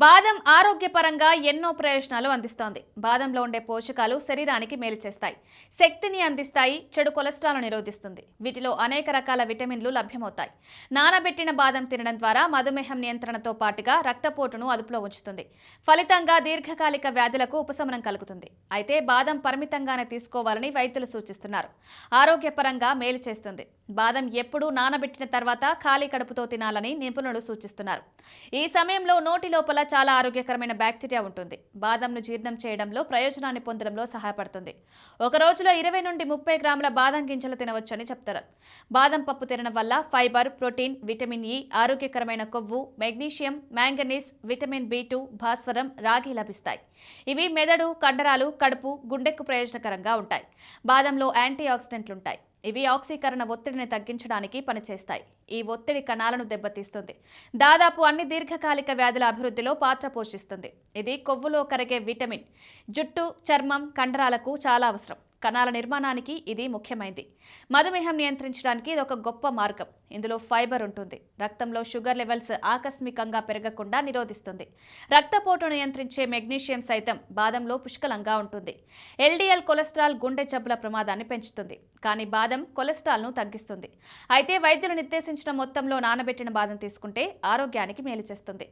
బాదం ఆరోగ్యపరంగా ఎన్నో ప్రయోజనాలు అందిస్తోంది. బాదంలో ఉండే పోషకాలు శరీరానికి మేలు చేస్తాయి, శక్తిని అందిస్తాయి, చెడు కొలెస్ట్రాల్ నిరోధిస్తుంది. వీటిలో అనేక రకాల విటమిన్లు లభ్యమవుతాయి. నానబెట్టిన బాదం తినడం ద్వారా మధుమేహం నియంత్రణతో పాటుగా రక్తపోటును అదుపులో ఉంచుతుంది. ఫలితంగా దీర్ఘకాలిక వ్యాధులకు ఉపశమనం కలుగుతుంది. అయితే బాదం పరిమితంగానే తీసుకోవాలని వైద్యులు సూచిస్తున్నారు. ఆరోగ్యపరంగా మేలు చేస్తుంది. బాదం ఎప్పుడూ నానబెట్టిన తర్వాత ఖాళీ కడుపుతో తినాలని నిపుణులు సూచిస్తున్నారు. ఈ సమయంలో నోటి లోపల చాలా ఆరోగ్యకరమైన బ్యాక్టీరియా ఉంటుంది. బాదంను జీర్ణం చేయడంలో ప్రయోజనాన్ని పొందడంలో సహాయపడుతుంది. ఒక రోజులో 20 నుండి 30 గ్రాముల బాదం గింజలు తినవచ్చని చెప్తారు. బాదం పప్పు తినడం వల్ల ఫైబర్, ప్రోటీన్, విటమిన్ ఇ, ఆరోగ్యకరమైన కొవ్వు, మెగ్నీషియం, మ్యాంగనీస్, విటమిన్ బి2, భాస్వరం, రాగి లభిస్తాయి. ఇవి మెదడు, కండరాలు, కడుపు, గుండెకు ప్రయోజనకరంగా ఉంటాయి. బాదంలో యాంటీ ఆక్సిడెంట్లు ఉంటాయి. ఇవి ఆక్సీకరణ ఒత్తిడిని తగ్గించడానికి పనిచేస్తాయి. ఈ ఒత్తిడి కణాలను దెబ్బతీస్తుంది. దాదాపు అన్ని దీర్ఘకాలిక వ్యాధుల అభివృద్ధిలో పాత్ర పోషిస్తుంది. ఇది కొవ్వులో కరిగే విటమిన్ జుట్టు, చర్మం, కండరాలకు చాలా అవసరం. కణాల నిర్మాణానికి ఇది ముఖ్యమైనది. మధుమేహం నియంత్రించడానికి ఇది ఒక గొప్ప మార్గం. ఇందులో ఫైబర్ ఉంటుంది. రక్తంలో షుగర్ లెవెల్స్ ఆకస్మికంగా పెరగకుండా నిరోధిస్తుంది. రక్తపోటు నియంత్రించే మెగ్నీషియం సైతం బాదంలో పుష్కలంగా ఉంటుంది. ఎల్డిఎల్ కొలెస్ట్రాల్ గుండె జబ్బుల ప్రమాదాన్ని పెంచుతుంది. కానీ బాదం కొలెస్ట్రాల్ను తగ్గిస్తుంది. అయితే వైద్యులు నిర్దేశించిన మొత్తంలో నానబెట్టిన బాదం తీసుకుంటే ఆరోగ్యానికి మేలు చేస్తుంది.